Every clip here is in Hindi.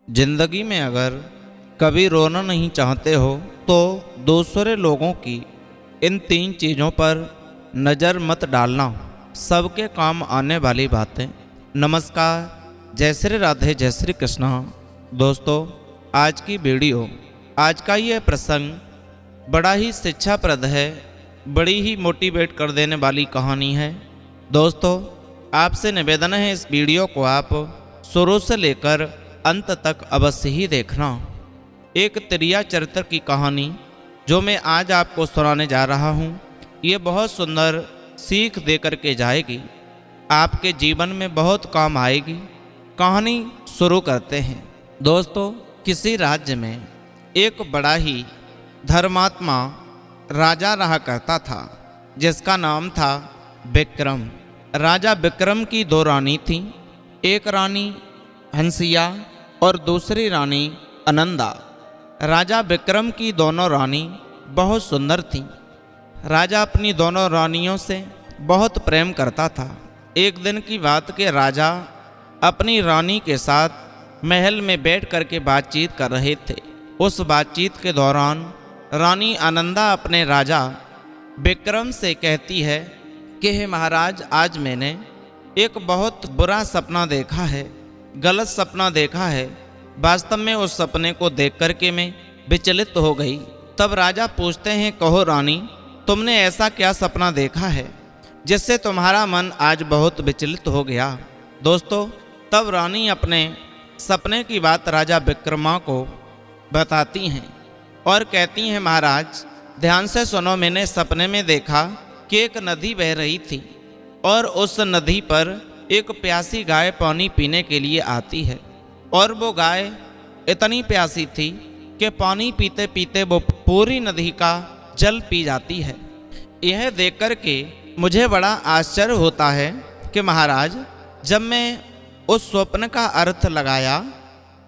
जिंदगी में अगर कभी रोना नहीं चाहते हो तो दूसरे लोगों की इन 3 चीज़ों पर नज़र मत डालना। सबके काम आने वाली बातें। नमस्कार, जय श्री राधे, जय श्री कृष्णा। दोस्तों, आज की वीडियो, आज का ये प्रसंग बड़ा ही शिक्षाप्रद है, बड़ी ही मोटिवेट कर देने वाली कहानी है। दोस्तों, आपसे निवेदन है इस वीडियो को आप शुरू से लेकर अंत तक अवश्य ही देखना। एक त्रिया चरित्र की कहानी जो मैं आज आपको सुनाने जा रहा हूँ, ये बहुत सुंदर सीख दे कर के जाएगी, आपके जीवन में बहुत काम आएगी। कहानी शुरू करते हैं। दोस्तों, किसी राज्य में एक बड़ा ही धर्मात्मा राजा रहा करता था, जिसका नाम था विक्रम। राजा विक्रम की 2 रानी थीं, एक रानी हंसिया और दूसरी रानी अनंदा। राजा विक्रम की दोनों रानी बहुत सुंदर थीं। राजा अपनी दोनों रानियों से बहुत प्रेम करता था। एक दिन की बात के राजा अपनी रानी के साथ महल में बैठ कर के बातचीत कर रहे थे। उस बातचीत के दौरान रानी अनंदा अपने राजा विक्रम से कहती है कि हे महाराज, आज मैंने एक बहुत बुरा सपना देखा है, गलत सपना देखा है। वास्तव में उस सपने को देख करके मैं विचलित हो गई। तब राजा पूछते हैं, कहो रानी, तुमने ऐसा क्या सपना देखा है जिससे तुम्हारा मन आज बहुत विचलित हो गया? दोस्तों, तब रानी अपने सपने की बात राजा विक्रमा को बताती हैं और कहती हैं, महाराज ध्यान से सुनो, मैंने सपने में देखा कि एक नदी बह रही थी और उस नदी पर एक प्यासी गाय पानी पीने के लिए आती है और वो गाय इतनी प्यासी थी कि पानी पीते पीते वो पूरी नदी का जल पी जाती है। यह देखकर के मुझे बड़ा आश्चर्य होता है कि महाराज, जब मैं उस स्वप्न का अर्थ लगाया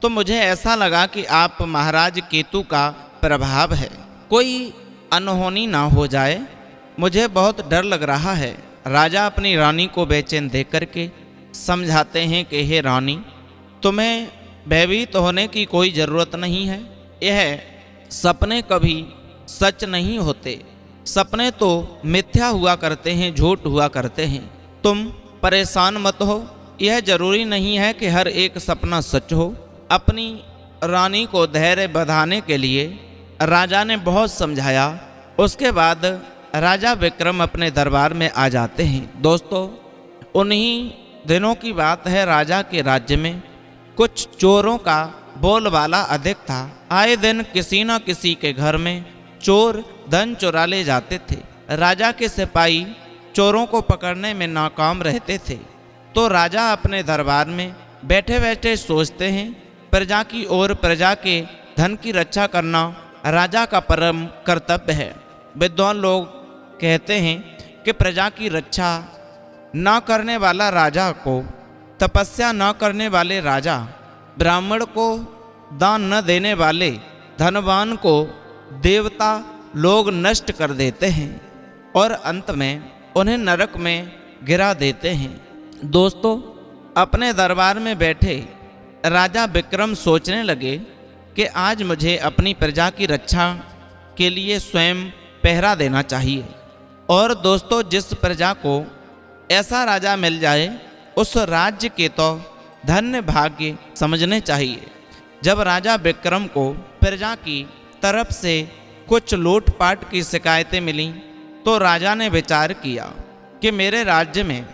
तो मुझे ऐसा लगा कि आप महाराज केतु का प्रभाव है, कोई अनहोनी ना हो जाए, मुझे बहुत डर लग रहा है। राजा अपनी रानी को बेचैन देख करके समझाते हैं कि हे रानी, तुम्हें भयभीत होने की कोई ज़रूरत नहीं है। यह सपने कभी सच नहीं होते, सपने तो मिथ्या हुआ करते हैं, झूठ हुआ करते हैं। तुम परेशान मत हो, यह जरूरी नहीं है कि हर एक सपना सच हो। अपनी रानी को धैर्य बंधाने के लिए राजा ने बहुत समझाया। उसके बाद राजा विक्रम अपने दरबार में आ जाते हैं। दोस्तों, उन्हीं दिनों की बात है, राजा के राज्य में कुछ चोरों का बोलबाला अधिक था। आए दिन किसी न किसी के घर में चोर धन चुरा ले जाते थे। राजा के सिपाही चोरों को पकड़ने में नाकाम रहते थे। तो राजा अपने दरबार में बैठे बैठे सोचते हैं, प्रजा की ओर प्रजा के धन की रक्षा करना राजा का परम कर्तव्य है। विद्वान लोग कहते हैं कि प्रजा की रक्षा न करने वाला राजा को, तपस्या न करने वाले राजा, ब्राह्मण को दान न देने वाले धनवान को देवता लोग नष्ट कर देते हैं और अंत में उन्हें नरक में गिरा देते हैं। दोस्तों, अपने दरबार में बैठे राजा विक्रम सोचने लगे कि आज मुझे अपनी प्रजा की रक्षा के लिए स्वयं पहरा देना चाहिए। और दोस्तों, जिस प्रजा को ऐसा राजा मिल जाए, उस राज्य के तो धन्य भाग्य समझने चाहिए। जब राजा विक्रम को प्रजा की तरफ से कुछ लूटपाट की शिकायतें मिलीं, तो राजा ने विचार किया कि मेरे राज्य में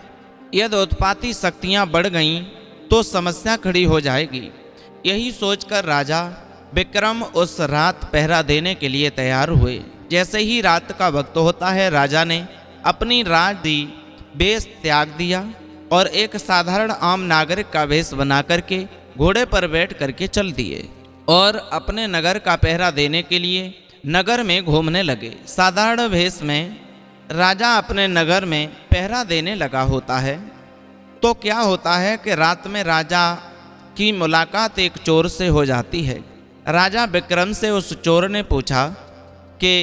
यदि उत्पाती शक्तियां बढ़ गईं तो समस्या खड़ी हो जाएगी। यही सोचकर राजा विक्रम उस रात पहरा देने के लिए तैयार हुए। जैसे ही रात का वक्त होता है, राजा ने अपनी राजदी वेश त्याग दिया और एक साधारण आम नागरिक का वेश बना करके घोड़े पर बैठ करके चल दिए और अपने नगर का पहरा देने के लिए नगर में घूमने लगे। साधारण वेश में राजा अपने नगर में पहरा देने लगा होता है। तो क्या होता है कि रात में राजा की मुलाकात एक चोर से हो जाती है। राजा विक्रम से उस चोर ने पूछा कि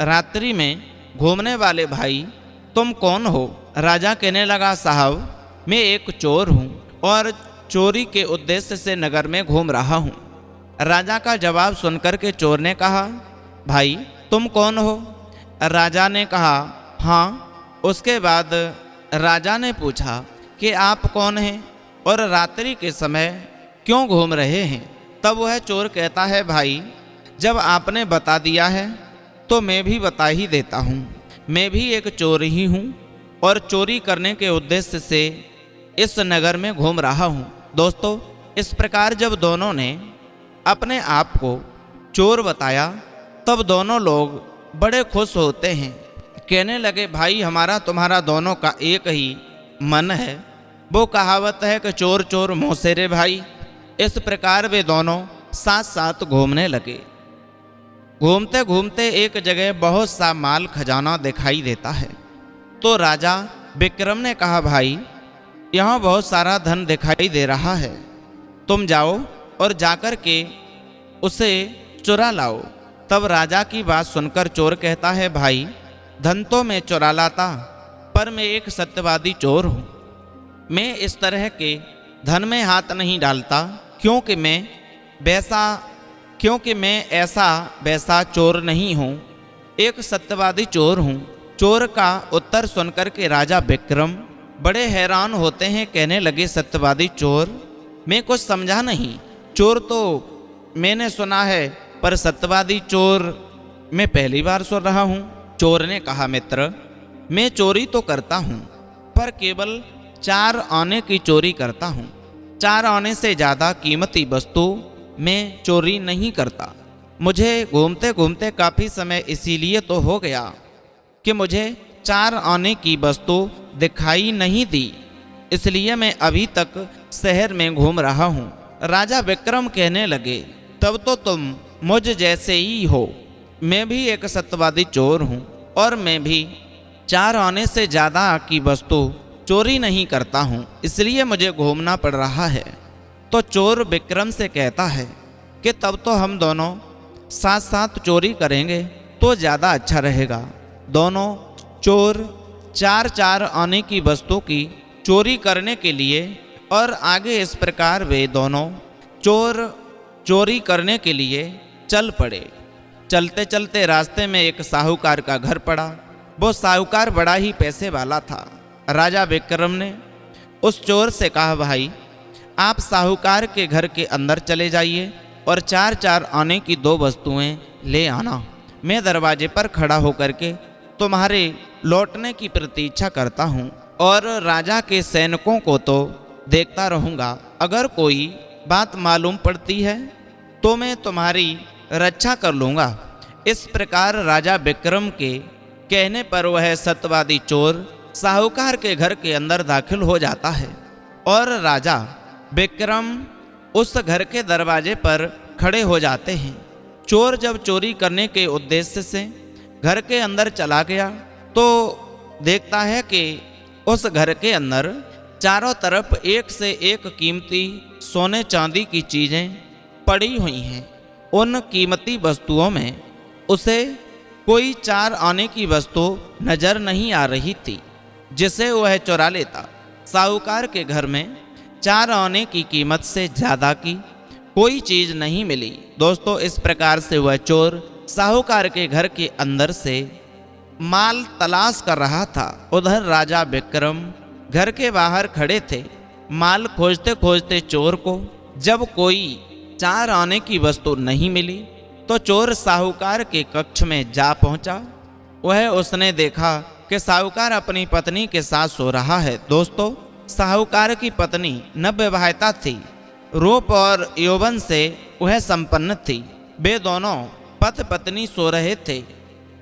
रात्रि में घूमने वाले भाई, तुम कौन हो? राजा कहने लगा, साहब मैं एक चोर हूँ और चोरी के उद्देश्य से नगर में घूम रहा हूँ। राजा का जवाब सुनकर के चोर ने कहा, भाई तुम कौन हो? राजा ने कहा, हाँ। उसके बाद राजा ने पूछा कि आप कौन हैं और रात्रि के समय क्यों घूम रहे हैं? तब वह चोर कहता है, भाई जब आपने बता दिया है तो मैं भी बता ही देता हूँ। मैं भी एक चोर ही हूँ और चोरी करने के उद्देश्य से इस नगर में घूम रहा हूँ। दोस्तों, इस प्रकार जब दोनों ने अपने आप को चोर बताया तब दोनों लोग बड़े खुश होते हैं। कहने लगे, भाई हमारा तुम्हारा दोनों का एक ही मन है। वो कहावत है कि चोर चोर मौसेरे भाई। इस प्रकार वे दोनों साथ साथ घूमने लगे। घूमते घूमते एक जगह बहुत सा माल खजाना दिखाई देता है। तो राजा विक्रम ने कहा, भाई यहाँ बहुत सारा धन दिखाई दे रहा है, तुम जाओ और जाकर के उसे चुरा लाओ। तब राजा की बात सुनकर चोर कहता है, भाई धन तो मैं चुरा लाता, पर मैं एक सत्यवादी चोर हूँ। मैं इस तरह के धन में हाथ नहीं डालता, क्योंकि मैं ऐसा वैसा चोर नहीं हूँ, एक सत्यवादी चोर हूँ। चोर का उत्तर सुनकर के राजा विक्रम बड़े हैरान होते हैं। कहने लगे, सत्यवादी चोर, मैं कुछ समझा नहीं। चोर तो मैंने सुना है, पर सत्यवादी चोर मैं पहली बार सुन रहा हूँ। चोर ने कहा, मित्र मैं चोरी तो करता हूँ, पर केवल 4 आने की चोरी करता हूँ। 4 आने से ज़्यादा कीमती वस्तु मैं चोरी नहीं करता। मुझे घूमते घूमते काफ़ी समय इसीलिए तो हो गया कि मुझे 4 आने की वस्तु दिखाई नहीं दी, इसलिए मैं अभी तक शहर में घूम रहा हूँ। राजा विक्रम कहने लगे, तब तो तुम मुझ जैसे ही हो। मैं भी एक सत्यवादी चोर हूँ और मैं भी 4 आने से ज़्यादा की वस्तु चोरी नहीं करता हूँ, इसलिए मुझे घूमना पड़ रहा है। तो चोर विक्रम से कहता है कि तब तो हम दोनों साथ साथ चोरी करेंगे तो ज़्यादा अच्छा रहेगा। दोनों चोर 4 आने की वस्तु की चोरी करने के लिए और आगे इस प्रकार वे दोनों चोर चोरी करने के लिए चल पड़े। चलते चलते रास्ते में एक साहूकार का घर पड़ा। वो साहूकार बड़ा ही पैसे वाला था। राजा विक्रम ने उस चोर से कहा, भाई आप साहूकार के घर के अंदर चले जाइए और 4 आने की 2 वस्तुएं ले आना। मैं दरवाजे पर खड़ा होकर के तुम्हारे लौटने की प्रतीक्षा करता हूँ और राजा के सैनिकों को तो देखता रहूँगा। अगर कोई बात मालूम पड़ती है तो मैं तुम्हारी रक्षा कर लूँगा। इस प्रकार राजा विक्रम के कहने पर वह सत्यवादी चोर साहूकार के घर के अंदर दाखिल हो जाता है और राजा विक्रम उस घर के दरवाजे पर खड़े हो जाते हैं। चोर जब चोरी करने के उद्देश्य से घर के अंदर चला गया तो देखता है कि उस घर के अंदर चारों तरफ एक से एक कीमती सोने चांदी की चीज़ें पड़ी हुई हैं। उन कीमती वस्तुओं में उसे कोई 4 आने की वस्तु नज़र नहीं आ रही थी जिसे वह चुरा लेता। साहूकार के घर में 4 आने की कीमत से ज़्यादा की कोई चीज़ नहीं मिली। दोस्तों, इस प्रकार से वह चोर साहूकार के घर के अंदर से माल तलाश कर रहा था। उधर राजा विक्रम घर के बाहर खड़े थे। माल खोजते खोजते चोर को जब कोई 4 आने की वस्तु नहीं मिली तो चोर साहूकार के कक्ष में जा पहुंचा। उसने देखा कि साहूकार अपनी पत्नी के साथ सो रहा है। दोस्तों, साहूकार की पत्नी नवविवाहिता थी। रूप और यौवन से वह संपन्न थी। वे दोनों पति पत्नी सो रहे थे।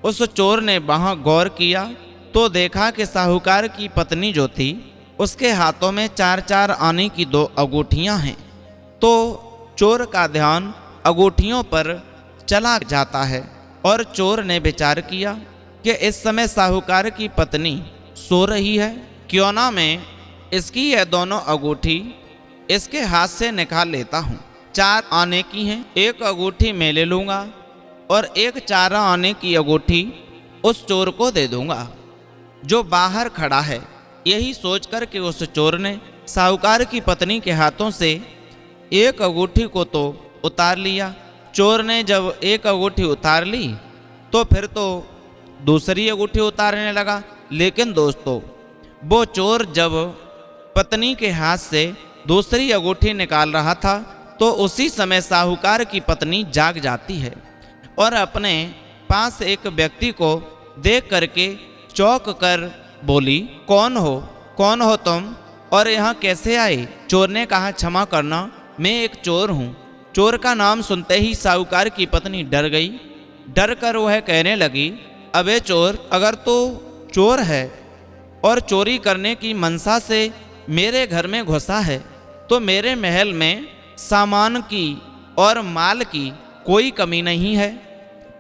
उस चोर ने वहां गौर किया तो देखा कि साहूकार की पत्नी जो थी उसके हाथों में 4 आने की 2 अंगूठियां हैं। तो चोर का ध्यान अंगूठियों पर चला जाता है और चोर ने विचार किया कि इस समय साहूकार की पत्नी सो रही है, क्यों ना मैं इसकी यह दोनों अंगूठी इसके हाथ से निकाल लेता हूँ। 4 आने की हैं, एक अंगूठी मैं ले लूँगा और एक 4 आने की अंगूठी उस चोर को दे दूँगा जो बाहर खड़ा है। यही सोचकर के उस चोर ने साहूकार की पत्नी के हाथों से एक अंगूठी को तो उतार लिया। चोर ने जब एक अंगूठी उतार ली तो फिर तो दूसरी अंगूठी उतारने लगा। लेकिन दोस्तों, वो चोर जब पत्नी के हाथ से दूसरी अंगूठी निकाल रहा था तो उसी समय साहूकार की पत्नी जाग जाती है और अपने पास एक व्यक्ति को देख करके चौंक कर बोली, कौन हो तुम और यहाँ कैसे आए? चोर ने कहा, क्षमा करना, मैं एक चोर हूँ। चोर का नाम सुनते ही साहूकार की पत्नी डर गई। डर कर वह कहने लगी, अबे चोर, अगर तू चोर है और चोरी करने की मनसा से मेरे घर में घुसा है तो मेरे महल में सामान की और माल की कोई कमी नहीं है,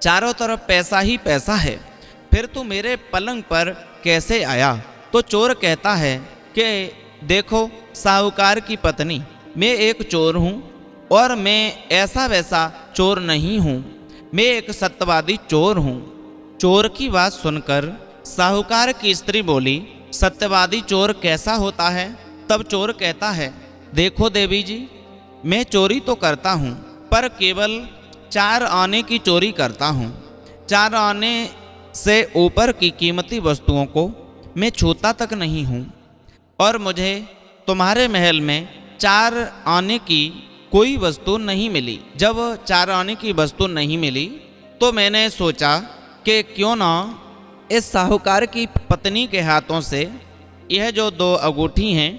चारों तरफ पैसा ही पैसा है, फिर तू मेरे पलंग पर कैसे आया? तो चोर कहता है कि देखो साहूकार की पत्नी, मैं एक चोर हूँ और मैं ऐसा वैसा चोर नहीं हूँ, मैं एक सत्यवादी चोर हूँ। चोर की बात सुनकर साहूकार की स्त्री बोली, सत्यवादी चोर कैसा होता है? तब चोर कहता है, देखो देवी जी, मैं चोरी तो करता हूँ पर केवल 4 आने की चोरी करता हूँ। 4 आने से ऊपर की कीमती वस्तुओं को मैं छूता तक नहीं हूँ और मुझे तुम्हारे महल में 4 आने की कोई वस्तु नहीं मिली। जब 4 आने की वस्तु नहीं मिली तो मैंने सोचा कि क्यों ना इस साहूकार की पत्नी के हाथों से यह जो 2 अंगूठी हैं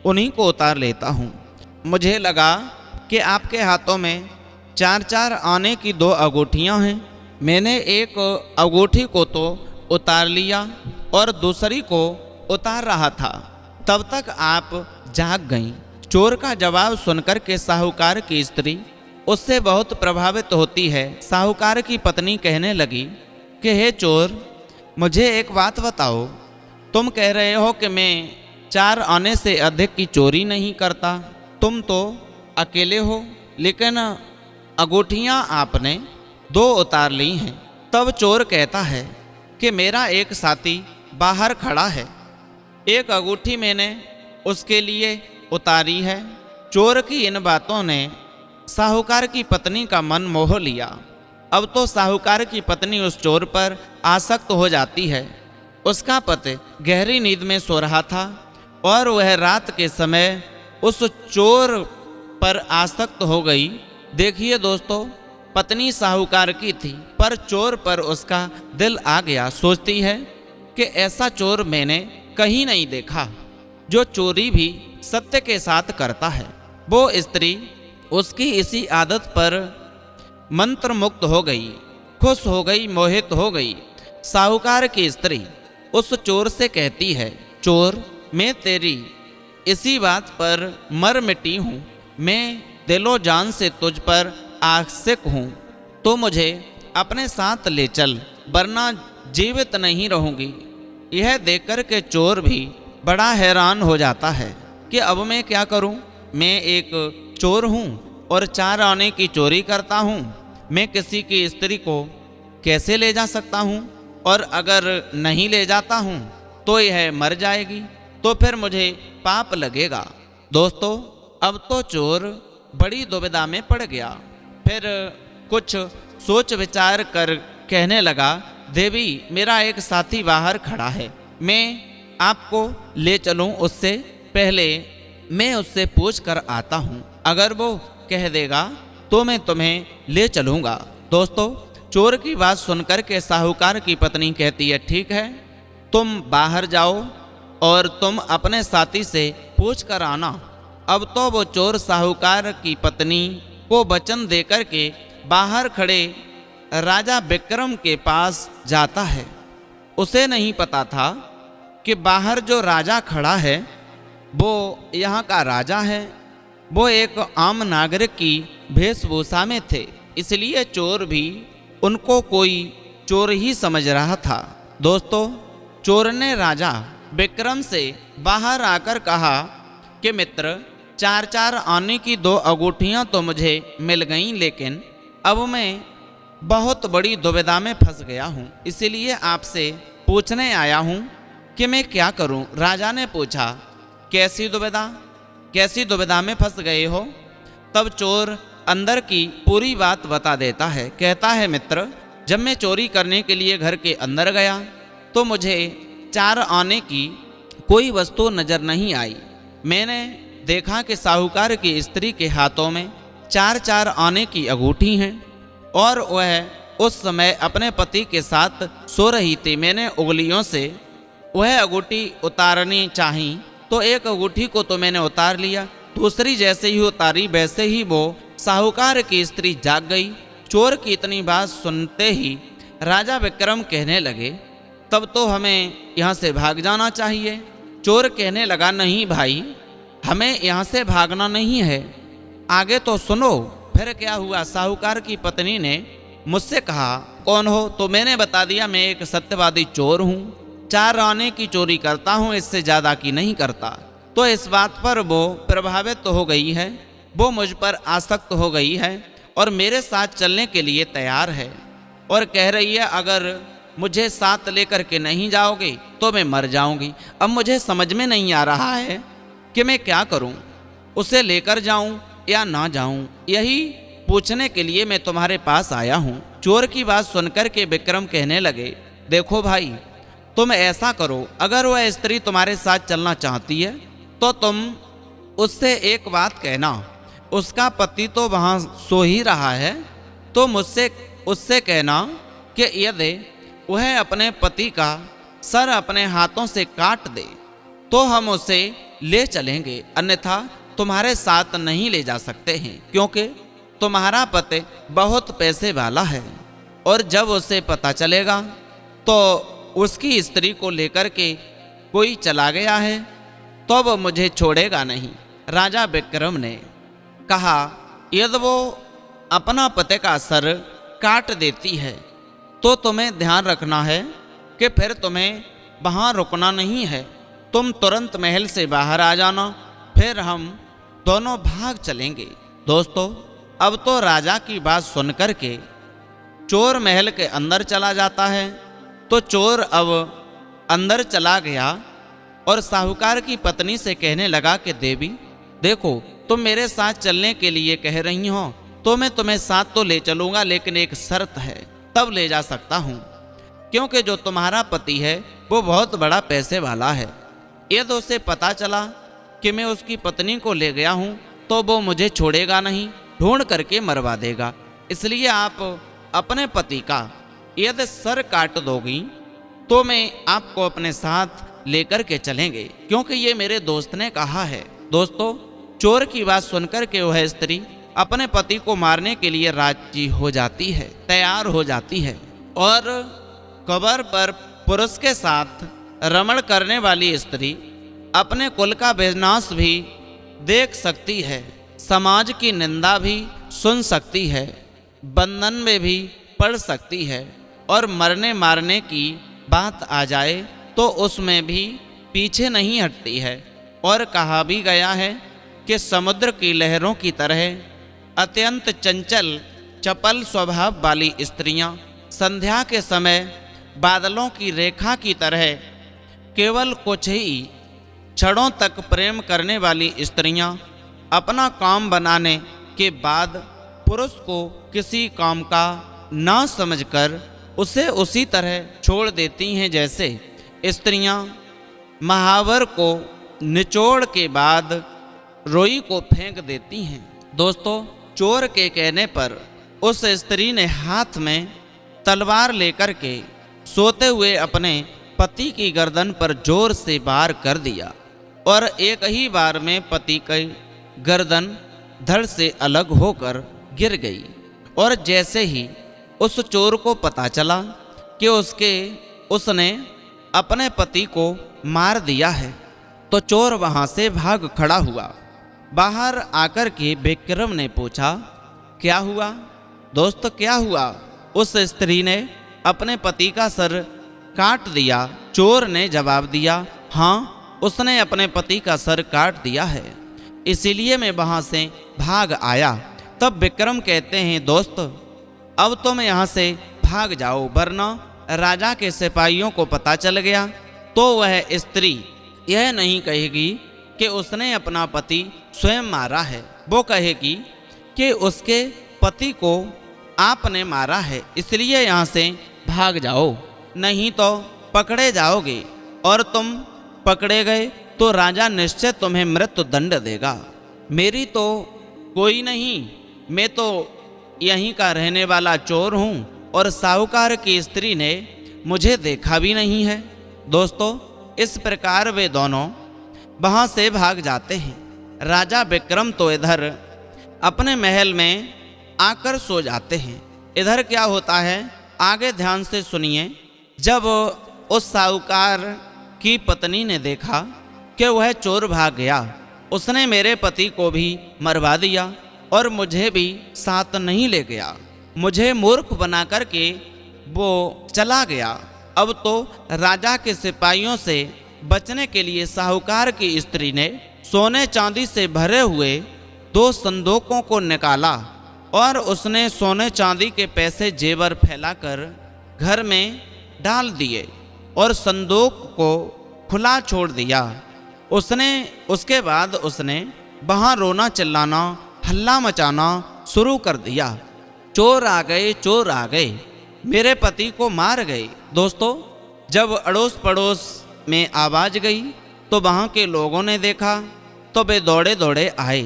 उन्हीं को उतार लेता हूँ। मुझे लगा कि आपके हाथों में 4 आने की 2 अंगूठियाँ हैं। मैंने एक अंगूठी को तो उतार लिया और दूसरी को उतार रहा था, तब तक आप जाग गईं। चोर का जवाब सुनकर के साहूकार की स्त्री उससे बहुत प्रभावित होती है। साहूकार की पत्नी कहने लगी कि हे चोर, मुझे एक बात बताओ, तुम कह रहे हो कि मैं 4 आने से अधिक की चोरी नहीं करता, तुम तो अकेले हो, लेकिन अंगूठियाँ आपने 2 उतार ली हैं। तब चोर कहता है कि मेरा एक साथी बाहर खड़ा है, एक अंगूठी मैंने उसके लिए उतारी है। चोर की इन बातों ने साहूकार की पत्नी का मन मोह लिया। अब तो साहूकार की पत्नी उस चोर पर आसक्त हो जाती है। उसका पति गहरी नींद में सो रहा था और वह रात के समय उस चोर पर आसक्त हो गई। देखिए दोस्तों, पत्नी साहूकार की थी पर चोर पर उसका दिल आ गया। सोचती है कि ऐसा चोर मैंने कहीं नहीं देखा जो चोरी भी सत्य के साथ करता है। वो स्त्री उसकी इसी आदत पर मंत्र मुक्त हो गई, खुश हो गई, मोहित हो गई। साहूकार की स्त्री उस चोर से कहती है, चोर, मैं तेरी इसी बात पर मर मिटी हूँ, मैं दिलो जान से तुझ पर आशिक हूँ, तो मुझे अपने साथ ले चल, वरना जीवित नहीं रहूँगी। यह देखकर के चोर भी बड़ा हैरान हो जाता है कि अब मैं क्या करूं? मैं एक चोर हूं और 4 आने की चोरी करता हूं। मैं किसी की स्त्री को कैसे ले जा सकता हूं? और अगर नहीं ले जाता हूं तो यह मर जाएगी, तो फिर मुझे पाप लगेगा। दोस्तों, अब तो चोर बड़ी दुविधा में पड़ गया। फिर कुछ सोच विचार कर कहने लगा, देवी, मेरा एक साथी बाहर खड़ा है, मैं आपको ले चलूं, उससे पहले मैं उससे पूछ कर आता हूं। अगर वो कह देगा तो मैं तुम्हें ले चलूंगा। दोस्तों, चोर की बात सुनकर के साहूकार की पत्नी कहती है, ठीक है, तुम बाहर जाओ और तुम अपने साथी से पूछ कर आना। अब तो वो चोर साहूकार की पत्नी को वचन देकर के बाहर खड़े राजा विक्रम के पास जाता है। उसे नहीं पता था कि बाहर जो राजा खड़ा है वो यहाँ का राजा है। वो एक आम नागरिक की वेशभूषा में थे, इसलिए चोर भी उनको कोई चोर ही समझ रहा था। दोस्तों, चोर ने राजा विक्रम से बाहर आकर कहा कि मित्र, 4 आने की 2 अंगूठियाँ तो मुझे मिल गईं, लेकिन अब मैं बहुत बड़ी दुविधा में फंस गया हूँ, इसीलिए आपसे पूछने आया हूँ कि मैं क्या करूं। राजा ने पूछा, कैसी दुविधा? कैसी दुविधा में फंस गए हो। तब चोर अंदर की पूरी बात बता देता है। कहता है, मित्र, जब मैं चोरी करने के लिए घर के अंदर गया तो मुझे 4 आने की कोई वस्तु नजर नहीं आई। मैंने देखा कि साहूकार की स्त्री के हाथों में 4 आने की अंगूठी हैं और वह उस समय अपने पति के साथ सो रही थी। मैंने उंगलियों से वह अंगूठी उतारनी चाही तो एक अंगूठी को तो मैंने उतार लिया, दूसरी जैसे ही उतारी वैसे ही वो साहूकार की स्त्री जाग गई। चोर की इतनी बात सुनते ही राजा विक्रम कहने लगे, तब तो हमें यहाँ से भाग जाना चाहिए। चोर कहने लगा, नहीं भाई, हमें यहाँ से भागना नहीं है, आगे तो सुनो। फिर क्या हुआ? साहूकार की पत्नी ने मुझसे कहा, कौन हो? तो मैंने बता दिया, मैं एक सत्यवादी चोर हूँ, 4 आने की चोरी करता हूँ, इससे ज़्यादा की नहीं करता। तो इस बात पर वो प्रभावित तो हो गई है, वो मुझ पर आसक्त हो गई है और मेरे साथ चलने के लिए तैयार है और कह रही है, अगर मुझे साथ लेकर के नहीं जाओगे तो मैं मर जाऊंगी। अब मुझे समझ में नहीं आ रहा है कि मैं क्या करूं, उसे लेकर जाऊं या ना जाऊं। यही पूछने के लिए मैं तुम्हारे पास आया हूं। चोर की बात सुनकर के विक्रम कहने लगे, देखो भाई, तुम ऐसा करो, अगर वह स्त्री तुम्हारे साथ चलना चाहती है तो तुम उससे एक बात कहना, उसका पति तो वहाँ सो ही रहा है, तो मुझसे उससे कहना कि यदि वह अपने पति का सर अपने हाथों से काट दे तो हम उसे ले चलेंगे, अन्यथा तुम्हारे साथ नहीं ले जा सकते हैं, क्योंकि तुम्हारा पति बहुत पैसे वाला है और जब उसे पता चलेगा तो उसकी स्त्री को लेकर के कोई चला गया है तो वो मुझे छोड़ेगा नहीं। राजा विक्रम ने कहा, यदि वो अपना पति का सर काट देती है तो तुम्हें ध्यान रखना है कि फिर तुम्हें वहाँ रुकना नहीं है, तुम तुरंत महल से बाहर आ जाना, फिर हम दोनों भाग चलेंगे। दोस्तों, अब तो राजा की बात सुनकर के चोर महल के अंदर चला जाता है। तो चोर अब अंदर चला गया और साहूकार की पत्नी से कहने लगा कि देवी देखो, तुम मेरे साथ चलने के लिए कह रही हो तो मैं तुम्हें साथ तो ले चलूंगा, लेकिन एक शर्त है, तब ले जा सकता हूँ, क्योंकि जो तुम्हारा पति है वो बहुत बड़ा पैसे वाला है। यदि उसे पता चला कि मैं उसकी पत्नी को ले गया हूँ तो वो मुझे छोड़ेगा नहीं, ढूंढ करके मरवा देगा। इसलिए आप अपने पति का यदि सर काट दोगी तो मैं आपको अपने साथ लेकर के चलेंगे, क्योंकि ये मेरे दोस्त ने कहा है। दोस्तों, चोर की बात सुनकर के वह स्त्री अपने पति को मारने के लिए राजी हो जाती है, तैयार हो जाती है और कब्र पर पुरुष के साथ रमण करने वाली स्त्री अपने कुल का विनाश भी देख सकती है, समाज की निंदा भी सुन सकती है, बंधन में भी पड़ सकती है और मरने मारने की बात आ जाए तो उसमें भी पीछे नहीं हटती है। और कहा भी गया है कि समुद्र की लहरों की तरह अत्यंत चंचल चपल स्वभाव वाली स्त्रियां संध्या के समय बादलों की रेखा की तरह केवल कुछ ही क्षणों तक प्रेम करने वाली स्त्रियां अपना काम बनाने के बाद पुरुष को किसी काम का ना समझकर उसे उसी तरह छोड़ देती हैं जैसे स्त्रियां महावर को निचोड़ के बाद रोई को फेंक देती हैं। दोस्तों, चोर के कहने पर उस स्त्री ने हाथ में तलवार लेकर के सोते हुए अपने पति की गर्दन पर जोर से वार कर दिया और एक ही बार में पति की गर्दन धड़ से अलग होकर गिर गई। और जैसे ही उस चोर को पता चला कि उसने अपने पति को मार दिया है तो चोर वहां से भाग खड़ा हुआ। बाहर आकर के विक्रम ने पूछा, क्या हुआ दोस्त, क्या हुआ? उस स्त्री ने अपने पति का सर काट दिया। चोर ने जवाब दिया, हाँ, उसने अपने पति का सर काट दिया है, इसीलिए मैं वहां से भाग आया। तब विक्रम कहते हैं, दोस्त, अब तुम यहाँ से भाग जाओ, वरना राजा के सिपाहियों को पता चल गया तो वह स्त्री यह नहीं कहेगी कि उसने अपना पति स्वयं मारा है, वो कहेगी कि उसके पति को आपने मारा है, इसलिए यहाँ से भाग जाओ, नहीं तो पकड़े जाओगे, और तुम पकड़े गए तो राजा निश्चय तुम्हें मृत्यु दंड देगा। मेरी तो कोई नहीं, मैं तो यहीं का रहने वाला चोर हूँ, और साहूकार की स्त्री ने मुझे देखा भी नहीं है। दोस्तों, इस प्रकार वे दोनों वहाँ से भाग जाते हैं। राजा विक्रम तो इधर अपने महल में आकर सो जाते हैं। इधर क्या होता है, आगे ध्यान से सुनिए। जब उस साहूकार की पत्नी ने देखा कि वह चोर भाग गया, उसने मेरे पति को भी मरवा दिया और मुझे भी साथ नहीं ले गया, मुझे मूर्ख बना करके वो चला गया। अब तो राजा के सिपाहियों से बचने के लिए साहूकार की स्त्री ने सोने चांदी से भरे हुए 2 संदूकों को निकाला, और उसने सोने चांदी के पैसे जेवर फैलाकर घर में डाल दिए और संदूक को खुला छोड़ दिया। उसके बाद उसने वहाँ रोना चिल्लाना, हल्ला मचाना शुरू कर दिया। चोर आ गए, चोर आ गए, मेरे पति को मार गए। दोस्तों, जब अड़ोस पड़ोस में आवाज़ गई तो वहाँ के लोगों ने देखा तो वे दौड़े दौड़े आए,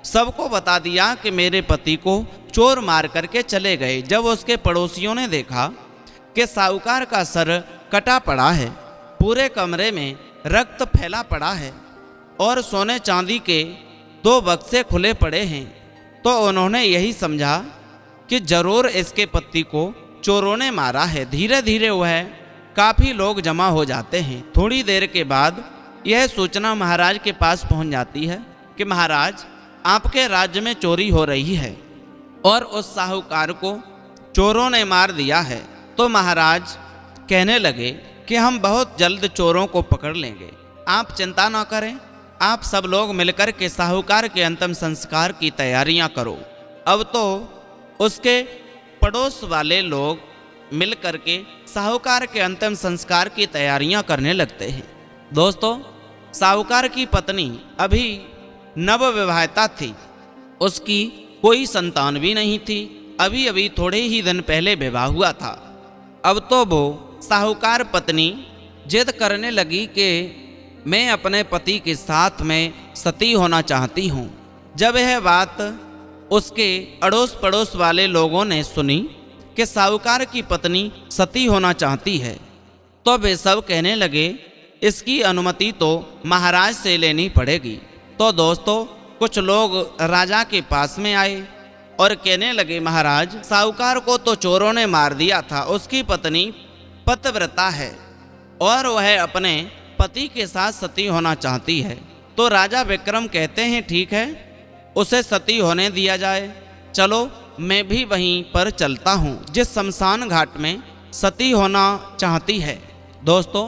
सबको बता दिया कि मेरे पति को चोर मार करके चले गए। जब उसके पड़ोसियों ने देखा कि साहूकार का सर कटा पड़ा है, पूरे कमरे में रक्त फैला पड़ा है और सोने चांदी के 2 बक्से खुले पड़े हैं, तो उन्होंने यही समझा कि जरूर इसके पति को चोरों ने मारा है। धीरे धीरे वह काफ़ी लोग जमा हो जाते हैं। थोड़ी देर के बाद यह सूचना महाराज के पास पहुंच जाती है कि महाराज, आपके राज्य में चोरी हो रही है और उस साहूकार को चोरों ने मार दिया है। तो महाराज कहने लगे कि हम बहुत जल्द चोरों को पकड़ लेंगे, आप चिंता ना करें, आप सब लोग मिलकर के साहूकार के अंतिम संस्कार की तैयारियां करो। अब तो उसके पड़ोस वाले लोग मिल करके साहूकार के अंतिम संस्कार की तैयारियां करने लगते हैं। दोस्तों, साहूकार की पत्नी अभी नवविवाहिता थी, उसकी कोई संतान भी नहीं थी, अभी अभी थोड़े ही दिन पहले विवाह हुआ था। अब तो वो साहूकार पत्नी जिद करने लगी कि मैं अपने पति के साथ में सती होना चाहती हूँ। जब यह बात उसके अड़ोस पड़ोस वाले लोगों ने सुनी कि साहूकार की पत्नी सती होना चाहती है, तो वे सब कहने लगे इसकी अनुमति तो महाराज से लेनी पड़ेगी। तो दोस्तों, कुछ लोग राजा के पास में आए और कहने लगे, महाराज, साहूकार को तो चोरों ने मार दिया था, उसकी पत्नी पतिव्रता है और वह अपने पति के साथ सती होना चाहती है। तो राजा विक्रम कहते हैं, ठीक है, उसे सती होने दिया जाए, चलो मैं भी वहीं पर चलता हूँ जिस शमशान घाट में सती होना चाहती है। दोस्तों,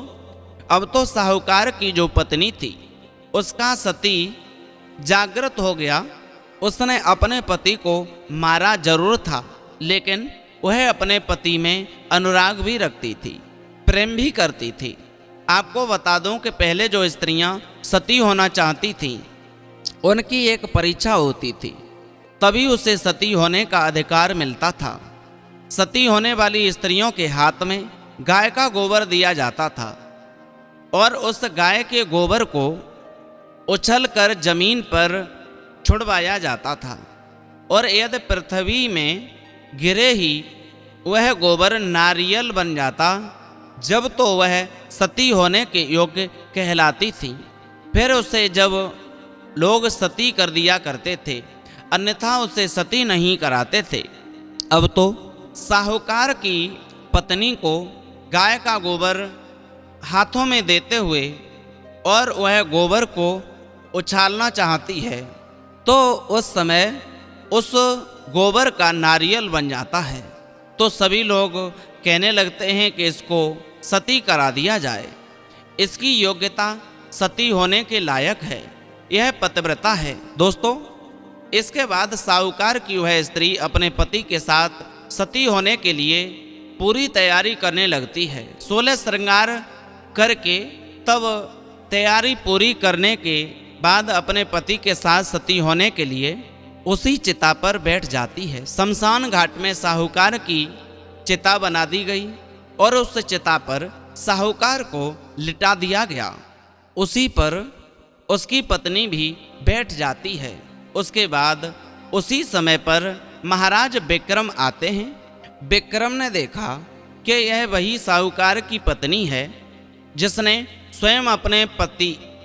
अब तो साहूकार की जो पत्नी थी उसका सती जागृत हो गया। उसने अपने पति को मारा जरूर था, लेकिन वह अपने पति में अनुराग भी रखती थी, प्रेम भी करती थी। आपको बता दूं कि पहले जो स्त्रियां सती होना चाहती थीं, उनकी एक परीक्षा होती थी, तभी उसे सती होने का अधिकार मिलता था। सती होने वाली स्त्रियों के हाथ में गाय का गोबर दिया जाता था और उस गाय के गोबर को उछलकर जमीन पर छुड़वाया जाता था, और यदि पृथ्वी में गिरे ही वह गोबर नारियल बन जाता, जब तो वह सती होने के योग्य कहलाती थी। फिर उसे जब लोग सती कर दिया करते थे, अन्यथा उसे सती नहीं कराते थे। अब तो साहूकार की पत्नी को गाय का गोबर हाथों में देते हुए और वह गोबर को उछालना चाहती है, तो उस समय उस गोबर का नारियल बन जाता है। तो सभी लोग कहने लगते हैं कि इसको सती करा दिया जाए, इसकी योग्यता सती होने के लायक है, यह पतिव्रता है। दोस्तों, इसके बाद साहूकार की वह स्त्री अपने पति के साथ सती होने के लिए पूरी तैयारी करने लगती है। 16 श्रृंगार करके तब तैयारी पूरी करने के बाद अपने पति के साथ सती होने के लिए उसी चिता पर बैठ जाती है। शमशान घाट में साहूकार की चिता बना दी गई और उस चिता पर साहूकार को लिटा दिया गया। उसी पर उसकी पत्नी भी बैठ जाती है। उसके बाद उसी समय पर महाराज विक्रम आते हैं। विक्रम ने देखा कि यह वही साहूकार की पत्नी है जिसने स्वयं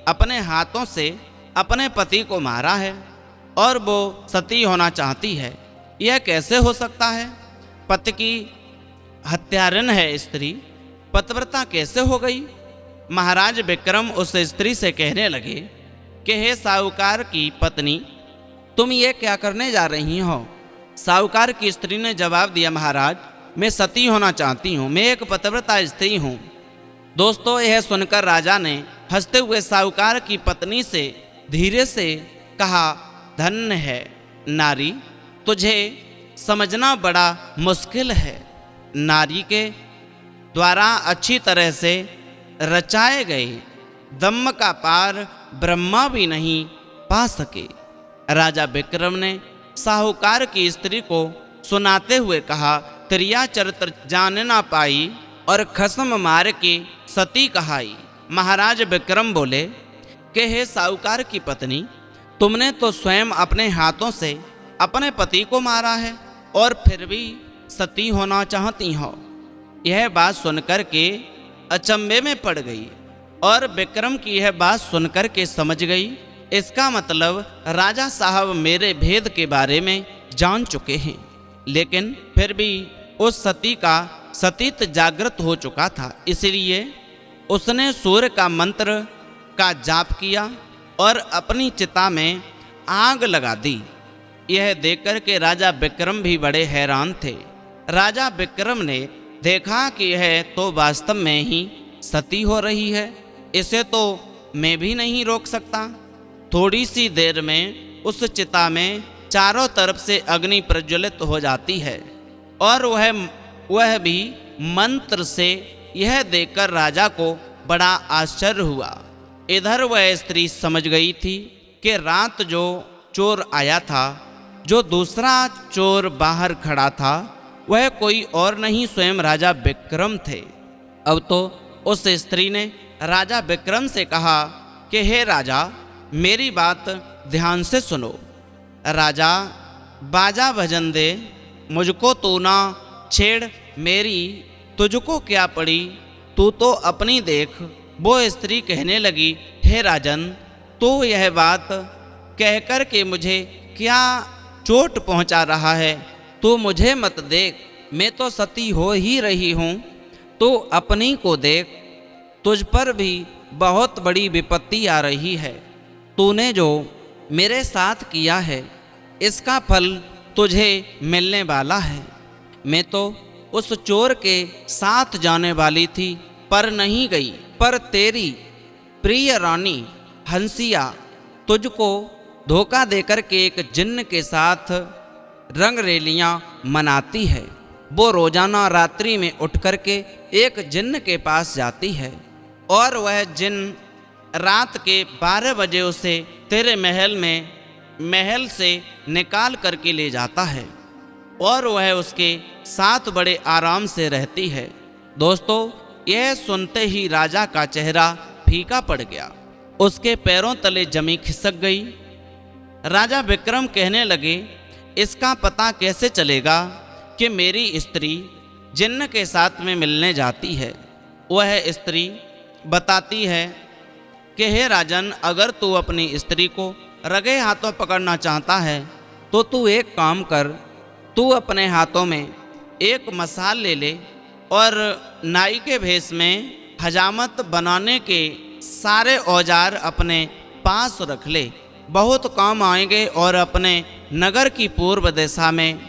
अपने हाथों से अपने पति को मारा है और वो सती होना चाहती है। यह कैसे हो सकता है? पति की हत्यारिन है स्त्री, पतिव्रता कैसे हो गई? महाराज विक्रम उस स्त्री से कहने लगे कि हे साहूकार की पत्नी, तुम ये क्या करने जा रही हो? साहूकार की स्त्री ने जवाब दिया, महाराज मैं सती होना चाहती हूँ, मैं एक पतिव्रता स्त्री हूँ। दोस्तों, यह सुनकर राजा ने हंसते हुए साहूकार की पत्नी से धीरे से कहा, धन्य है नारी, तुझे समझना बड़ा मुश्किल है। नारी के द्वारा अच्छी तरह से रचाए गए दम्म का पार ब्रह्मा भी नहीं पा सके। राजा विक्रम ने साहूकार की स्त्री को सुनाते हुए कहा, त्रिया चरित्र जान ना पाई और खसम मार के सती कहाई। महाराज विक्रम बोले कि हे साहूकार की पत्नी, तुमने तो स्वयं अपने हाथों से अपने पति को मारा है और फिर भी सती होना चाहती हो। यह बात सुनकर के अचंभे में पड़ गई और विक्रम की यह बात सुनकर के समझ गई, इसका मतलब राजा साहब मेरे भेद के बारे में जान चुके हैं। लेकिन फिर भी उस सती का सतीत्व जागृत हो चुका था, इसलिए उसने सूर्य का मंत्र का जाप किया और अपनी चिता में आग लगा दी। यह देखकर के राजा विक्रम भी बड़े हैरान थे। राजा विक्रम ने देखा कि यह तो वास्तव में ही सती हो रही है, इसे तो मैं भी नहीं रोक सकता। थोड़ी सी देर में उस चिता में चारों तरफ से अग्नि प्रज्वलित हो जाती है और वह भी मंत्र से। यह देखकर राजा को बड़ा आश्चर्य हुआ। इधर वह स्त्री समझ गई थी कि रात जो चोर आया था, जो दूसरा चोर बाहर खड़ा था, वह कोई और नहीं स्वयं राजा विक्रम थे। अब तो उस स्त्री ने राजा विक्रम से कहा कि हे राजा, मेरी बात ध्यान से सुनो। राजा बाजा भजन दे, मुझको तू ना छेड़, मेरी तुझको क्या पड़ी, तू तो अपनी देख। वो स्त्री कहने लगी, हे राजन, तू यह बात कहकर के मुझे क्या चोट पहुंचा रहा है? तू मुझे मत देख, मैं तो सती हो ही रही हूँ, तू अपनी को देख। तुझ पर भी बहुत बड़ी विपत्ति आ रही है। तूने जो मेरे साथ किया है, इसका फल तुझे मिलने वाला है। मैं तो उस चोर के साथ जाने वाली थी पर नहीं गई, पर तेरी प्रिय रानी हंसिया तुझको धोखा देकर के एक जिन्न के साथ रंगरेलियां मनाती है। वो रोजाना रात्रि में उठ कर के एक जिन्न के पास जाती है और वह जिन्न रात के 12 बजे उसे तेरे महल से निकाल करके ले जाता है और वह उसके साथ बड़े आराम से रहती है। दोस्तों, यह सुनते ही राजा का चेहरा फीका पड़ गया, उसके पैरों तले जमीन खिसक गई। राजा विक्रम कहने लगे, इसका पता कैसे चलेगा कि मेरी स्त्री जिन्न के साथ में मिलने जाती है? वह स्त्री बताती है कि हे राजन, अगर तू अपनी स्त्री को रगे हाथों पकड़ना चाहता है तो तू एक काम कर, तू अपने हाथों में एक मसाल ले ले और नाई के भेष में हजामत बनाने के सारे औजार अपने पास रख ले, बहुत काम आएंगे। और अपने नगर की पूर्व दिशा में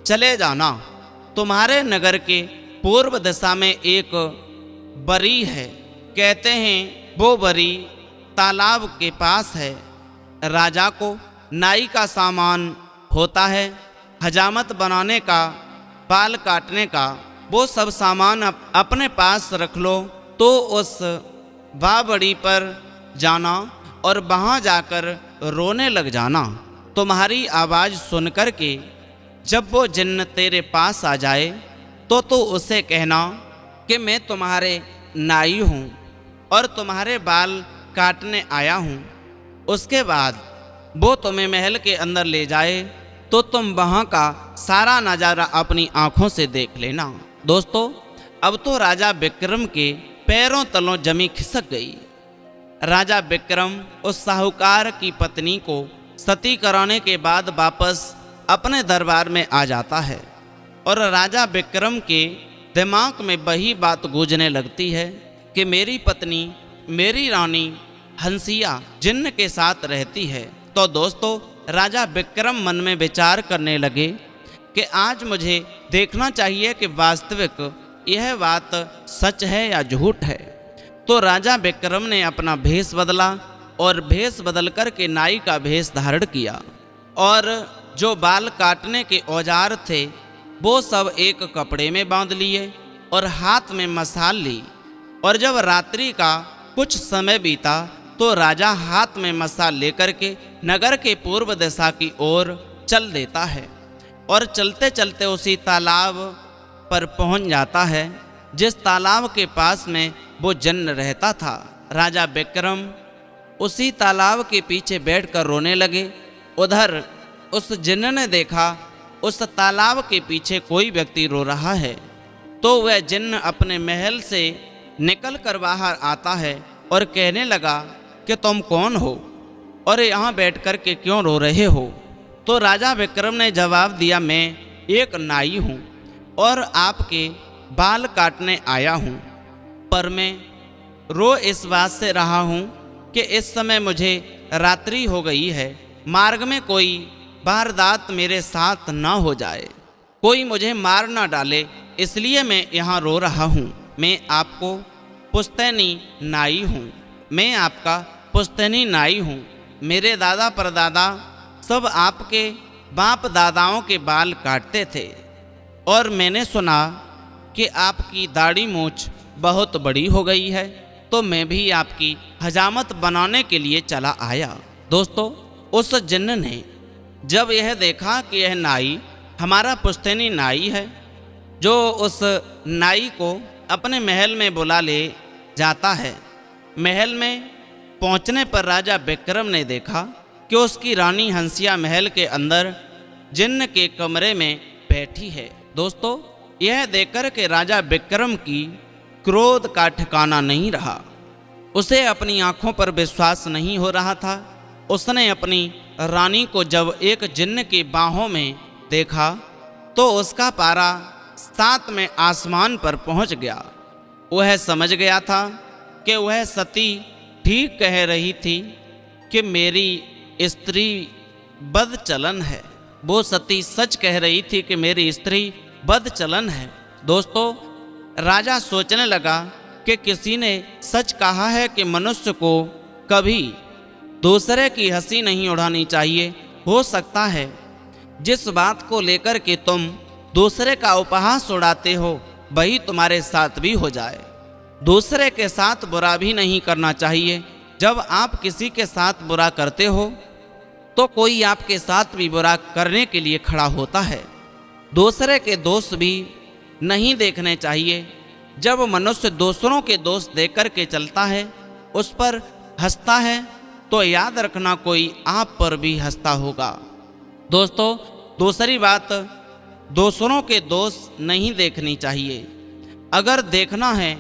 चले जाना। तुम्हारे नगर के पूर्व दिशा में एक बरी है, कहते हैं वो बरी तालाब के पास है। राजा को नाई का सामान होता है, हजामत बनाने का, बाल काटने का, वो सब सामान अपने पास रख लो। तो उस बाबड़ी पर जाना और वहाँ जाकर रोने लग जाना। तुम्हारी आवाज़ सुनकर के जब वो जिन्न तेरे पास आ जाए तो तू उसे कहना कि मैं तुम्हारे नाई हूँ और तुम्हारे बाल काटने आया हूँ। उसके बाद वो तुम्हें महल के अंदर ले जाए तो तुम वहाँ का सारा नज़ारा अपनी आँखों से देख लेना। दोस्तों, अब तो राजा विक्रम के पैरों तलों जमी खिसक गई। राजा विक्रम उस साहूकार की पत्नी को सती कराने के बाद वापस अपने दरबार में आ जाता है और राजा विक्रम के दिमाग में वही बात गूंजने लगती है कि मेरी पत्नी, मेरी रानी हंसिया जिन्न के साथ रहती है। तो दोस्तों, राजा विक्रम मन में विचार करने लगे कि आज मुझे देखना चाहिए कि वास्तविक यह बात सच है या झूठ है। तो राजा विक्रम ने अपना भेष बदला और भेष बदल कर के नाई का भेष धारण किया और जो बाल काटने के औजार थे वो सब एक कपड़े में बांध लिए और हाथ में मसाल ली। और जब रात्रि का कुछ समय बीता तो राजा हाथ में मसाल लेकर के नगर के पूर्व दिशा की ओर चल देता है और चलते चलते उसी तालाब पर पहुंच जाता है जिस तालाब के पास में वो जिन्न रहता था। राजा विक्रम उसी तालाब के पीछे बैठकर रोने लगे। उधर उस जिन्न ने देखा उस तालाब के पीछे कोई व्यक्ति रो रहा है तो वह जिन्न अपने महल से निकल कर बाहर आता है और कहने लगा कि तुम कौन हो और यहाँ बैठकर के क्यों रो रहे हो। तो राजा विक्रम ने जवाब दिया, मैं एक नाई हूँ और आपके बाल काटने आया हूँ, पर मैं रो इस बात से रहा हूँ कि इस समय मुझे रात्रि हो गई है, मार्ग में कोई वारदात मेरे साथ ना हो जाए, कोई मुझे मार ना डाले, इसलिए मैं यहाँ रो रहा हूँ। मैं आपको पुश्तैनी नाई हूँ, मैं आपका पुश्तैनी नाई हूँ। मेरे दादा परदादा सब आपके बाप दादाओं के बाल काटते थे और मैंने सुना कि आपकी दाढ़ी मूछ बहुत बड़ी हो गई है तो मैं भी आपकी हजामत बनाने के लिए चला आया। दोस्तों, उस जिन्न ने जब यह देखा कि यह नाई हमारा पुश्तैनी नाई है, जो उस नाई को अपने महल में बुला ले जाता है। महल में पहुंचने पर राजा विक्रम ने देखा कि उसकी रानी हंसिया महल के अंदर जिन्न के कमरे में बैठी है। दोस्तों, यह देखकर के राजा विक्रम की क्रोध का ठिकाना नहीं रहा। उसे अपनी आंखों पर विश्वास नहीं हो रहा था। उसने अपनी रानी को जब एक जिन्न की बाहों में देखा तो उसका पारा 7 में आसमान पर पहुंच गया। वह समझ गया था कि वह सती ठीक कह रही थी कि मेरी स्त्री बदचलन है। वो सती सच कह रही थी कि मेरी स्त्री बदचलन है। दोस्तों, राजा सोचने लगा कि किसी ने सच कहा है कि मनुष्य को कभी दूसरे की हंसी नहीं उड़ानी चाहिए। हो सकता है जिस बात को लेकर के तुम दूसरे का उपहास उड़ाते हो वही तुम्हारे साथ भी हो जाए। दूसरे के साथ बुरा भी नहीं करना चाहिए। जब आप किसी के साथ बुरा करते हो तो कोई आपके साथ भी बुरा करने के लिए खड़ा होता है। दूसरे के दोष भी नहीं देखने चाहिए। जब मनुष्य दूसरों के दोष देख कर के चलता है, उस पर हंसता है, तो याद रखना कोई आप पर भी हंसता होगा। दोस्तों, दूसरी बात, दूसरों के दोष नहीं देखनी चाहिए। अगर देखना है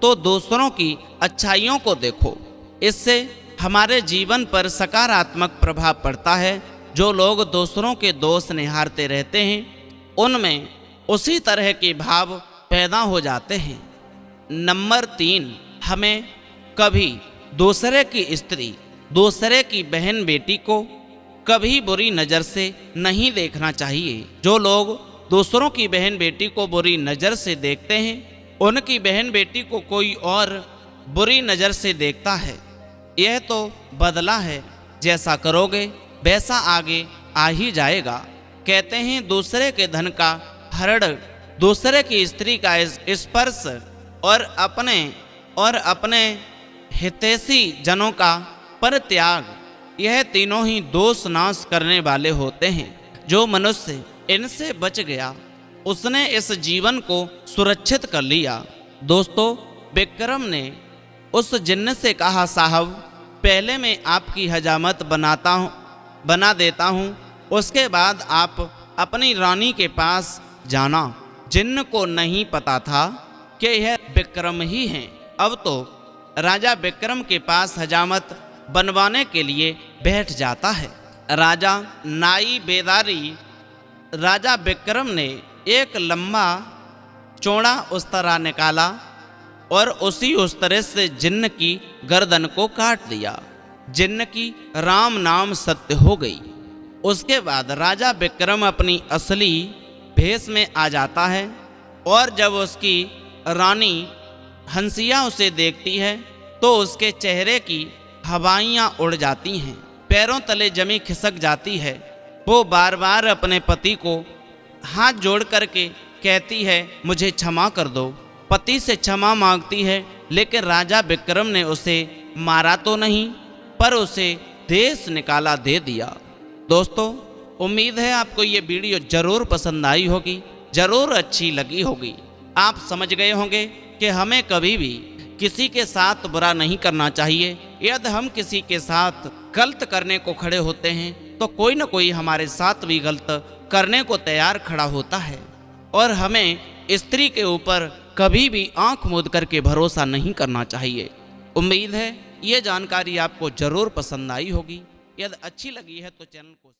तो दूसरों की अच्छाइयों को देखो। इससे हमारे जीवन पर सकारात्मक प्रभाव पड़ता है। जो लोग दूसरों के दोष निहारते रहते हैं उनमें उसी तरह के भाव पैदा हो जाते हैं। नंबर 3, हमें कभी दूसरे की स्त्री, दूसरे की बहन बेटी को कभी बुरी नज़र से नहीं देखना चाहिए। जो लोग दूसरों की बहन बेटी को बुरी नज़र से देखते हैं उनकी बहन बेटी को कोई और बुरी नज़र से देखता है। यह तो बदला है, जैसा करोगे वैसा आगे आ ही जाएगा। कहते हैं दूसरे के धन का हरण, दूसरे की स्त्री का स्पर्श और अपने हितैषी जनों का परित्याग, यह तीनों ही दोष नाश करने वाले होते हैं। जो मनुष्य इनसे बच गया उसने इस जीवन को सुरक्षित कर लिया। दोस्तों, विक्रम ने उस जिन्न से कहा, साहब पहले मैं आपकी हजामत बना देता हूँ, उसके बाद आप अपनी रानी के पास जाना। जिन्न को नहीं पता था कि यह विक्रम ही हैं। अब तो राजा विक्रम के पास हजामत बनवाने के लिए बैठ जाता है। राजा नाई बेदारी राजा विक्रम ने एक लंबा चौड़ा उस्तरा निकाला और उसी उस्तरे से जिन्न की गर्दन को काट दिया। जिन्न की राम नाम सत्य हो गई। उसके बाद राजा विक्रम अपनी असली भेष में आ जाता है और जब उसकी रानी हंसिया उसे देखती है तो उसके चेहरे की हवाइयाँ उड़ जाती हैं, पैरों तले जमी खिसक जाती है। वो बार बार अपने पति को हाथ जोड़ करके कहती है, मुझे क्षमा कर दो। पति से क्षमा मांगती है, लेकिन राजा विक्रम ने उसे मारा तो नहीं, पर उसे देश निकाला दे दिया। दोस्तों, उम्मीद है आपको ये वीडियो जरूर पसंद आई होगी, जरूर अच्छी लगी होगी। आप समझ गए होंगे कि हमें कभी भी किसी के साथ बुरा नहीं करना चाहिए। यदि हम किसी के साथ गलत करने को खड़े होते हैं तो कोई ना कोई हमारे साथ भी गलत करने को तैयार खड़ा होता है, और हमें स्त्री के ऊपर कभी भी आंख मूंद करके भरोसा नहीं करना चाहिए। उम्मीद है ये जानकारी आपको जरूर पसंद आई होगी। यदि अच्छी लगी है तो चैनल को